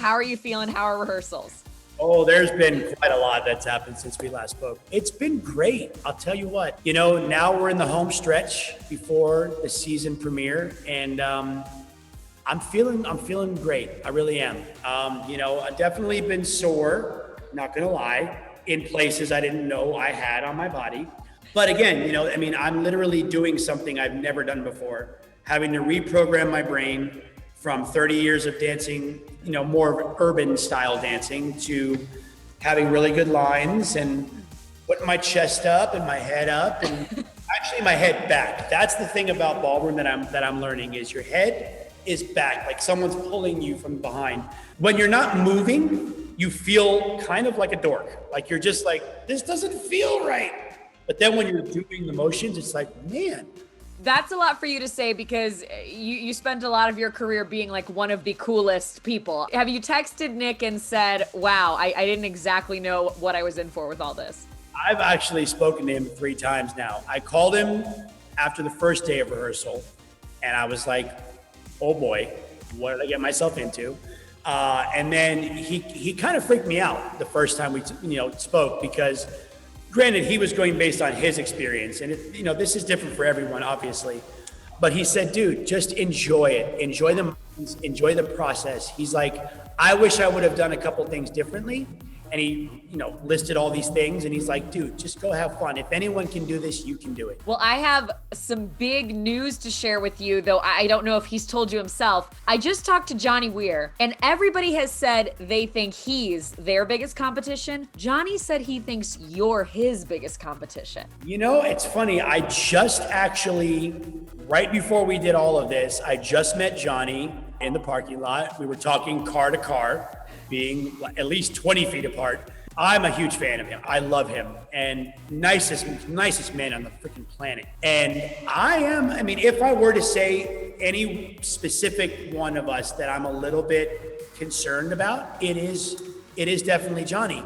How are you feeling? How are rehearsals? Oh, there's been quite a lot that's happened since we last spoke. It's been great. I'll tell you what. Now we're in the home stretch before the season premiere, and I'm feeling great. I really am. I've definitely been sore. Not gonna lie, in places I didn't know I had on my body. But again, I'm literally doing something I've never done before, having to reprogram my brain from 30 years of dancing, more urban style dancing, to having really good lines and putting my chest up and my head up and actually my head back. That's the thing about ballroom that I'm learning is your head is back, like someone's pulling you from behind. When you're not moving, you feel kind of like a dork. Like you're just like, this doesn't feel right. But then when you're doing the motions, it's like, man. That's a lot for you to say because you spent a lot of your career being like one of the coolest people. Have you texted Nick and said, wow, I didn't exactly know what I was in for with all this? I've actually spoken to him 3 times now. I called him after the first day of rehearsal and I was like, oh boy, what did I get myself into? And then he kind of freaked me out the first time we spoke because granted, he was going based on his experience, and this is different for everyone, obviously. But he said, dude, just enjoy it. Enjoy the moments, enjoy the process. He's like, I wish I would have done a couple things differently. And he, listed all these things. And he's like, dude, just go have fun. If anyone can do this, you can do it. Well, I have some big news to share with you, though I don't know if he's told you himself. I just talked to Johnny Weir, and everybody has said they think he's their biggest competition. Johnny said he thinks you're his biggest competition. It's funny. I just actually, right before we did all of this, I just met Johnny in the parking lot. We were talking car to car, being at least 20 feet apart. I'm a huge fan of him. I love him, and nicest man on the freaking planet. And if I were to say any specific one of us that I'm a little bit concerned about, it is definitely Johnny.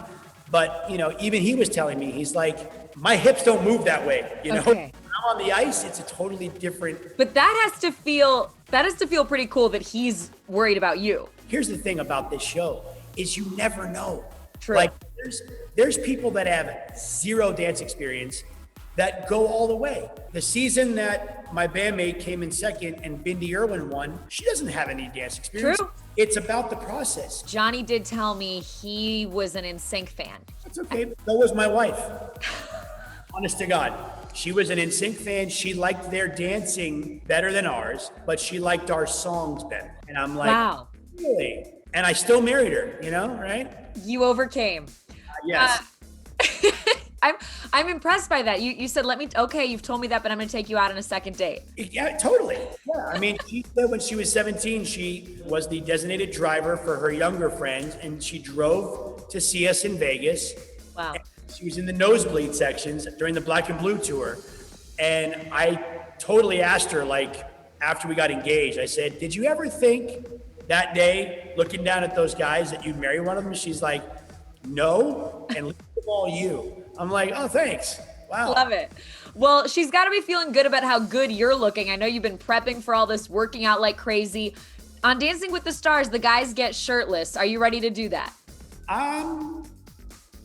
But, even he was telling me, he's like, my hips don't move that way, Okay. When I'm on the ice, it's a totally different. But that has to feel pretty cool that he's worried about you. Here's the thing about this show is you never know. True. Like there's people that have 0 dance experience that go all the way. The season that my bandmate came in second and Bindi Irwin won, she doesn't have any dance experience. True. It's about the process. Johnny did tell me he was an NSYNC fan. That's okay. So was my wife. Honest to God. She was an NSYNC fan. She liked their dancing better than ours, but she liked our songs better. And I'm like, wow. Really? And I still married her, right? You overcame. Yes. I'm impressed by that. You said, you've told me that, but I'm going to take you out on a second date. Yeah, totally. Yeah. She said when she was 17, she was the designated driver for her younger friends, and she drove to see us in Vegas. Wow. And she was in the nosebleed sections during the Black and Blue tour. And I totally asked her, after we got engaged, I said, did you ever think that day, looking down at those guys, that you'd marry one of them? She's like, no, and leave them all you. I'm like, oh, thanks. Wow. Love it. Well, she's got to be feeling good about how good you're looking. I know you've been prepping for all this, working out like crazy. On Dancing with the Stars, the guys get shirtless. Are you ready to do that?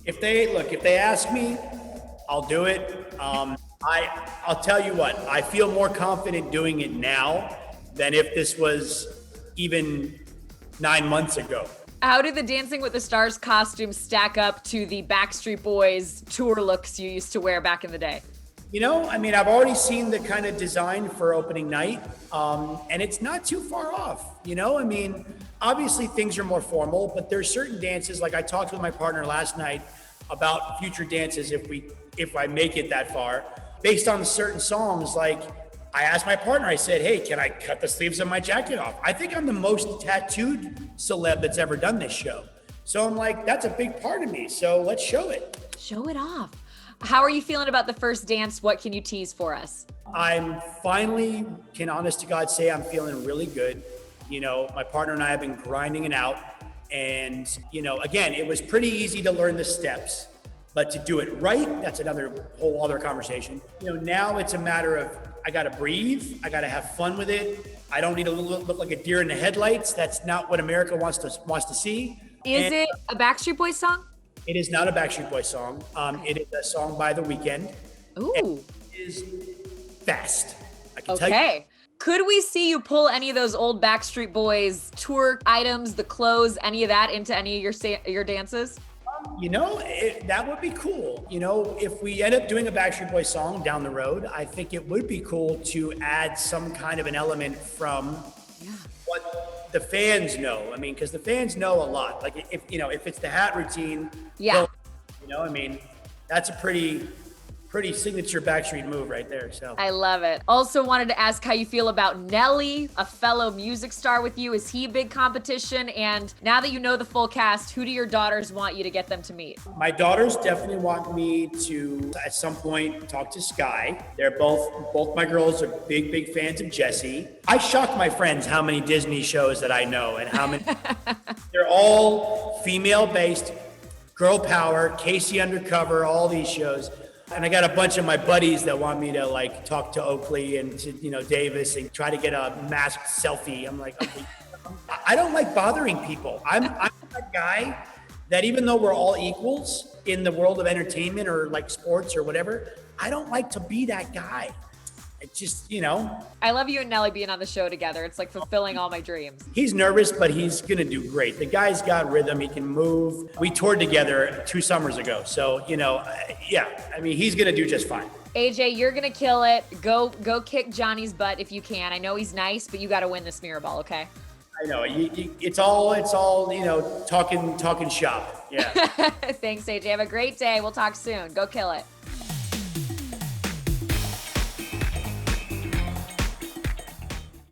If they ask me, I'll do it. I'll tell you what, I feel more confident doing it now than if this was even 9 months ago. How did the Dancing with the Stars costumes stack up to the Backstreet Boys tour looks you used to wear back in the day? I've already seen the kind of design for opening night, and it's not too far off. Obviously things are more formal, but there's certain dances, like I talked with my partner last night about future dances if I make it that far, based on certain songs. Like I asked my partner, I said, hey, can I cut the sleeves of my jacket off? I think I'm the most tattooed celeb that's ever done this show. So I'm like, that's a big part of me. So let's show it. Show it off. How are you feeling about the first dance? What can you tease for us? I'm finally, can honest to God say I'm feeling really good. My partner and I have been grinding it out. And, again, it was pretty easy to learn the steps, but to do it right, that's another whole other conversation. Now it's a matter of I gotta breathe. I gotta have fun with it. I don't need to look like a deer in the headlights. That's not what America wants to see. Is it a Backstreet Boys song? It is not a Backstreet Boys song. It is a song by The Weeknd. Ooh. It is fast. I can tell you. Okay. Could we see you pull any of those old Backstreet Boys tour items, the clothes, any of that into any of your dances? That would be cool. If we end up doing a Backstreet Boys song down the road, I think it would be cool to add some kind of an element from what the fans know. I mean, because the fans know a lot. Like if it's the hat routine, that's a pretty signature Backstreet move right there. So I love it. Also wanted to ask how you feel about Nelly, a fellow music star with you. Is he a big competition? And now that you know the full cast, who do your daughters want you to get them to meet? My daughters definitely want me to, at some point, talk to Sky. They're both my girls are big fans of Jessie. I shock my friends how many Disney shows that I know and how many. They're all female-based, girl power, Casey Undercover, all these shows. And I got a bunch of my buddies that want me to talk to Oakley and to, Davis and try to get a masked selfie. I'm like, okay. I don't like bothering people. I'm that guy that even though we're all equals in the world of entertainment or like sports or whatever, I don't like to be that guy. It just, I love you and Nelly being on the show together. It's like fulfilling all my dreams. He's nervous, but he's going to do great. The guy's got rhythm. He can move. We toured together 2 summers ago. So, he's going to do just fine. AJ, you're going to kill it. Go kick Johnny's butt if you can. I know he's nice, but you got to win this mirror ball, okay? I know. It's all talking shop. Yeah. Thanks, AJ. Have a great day. We'll talk soon. Go kill it.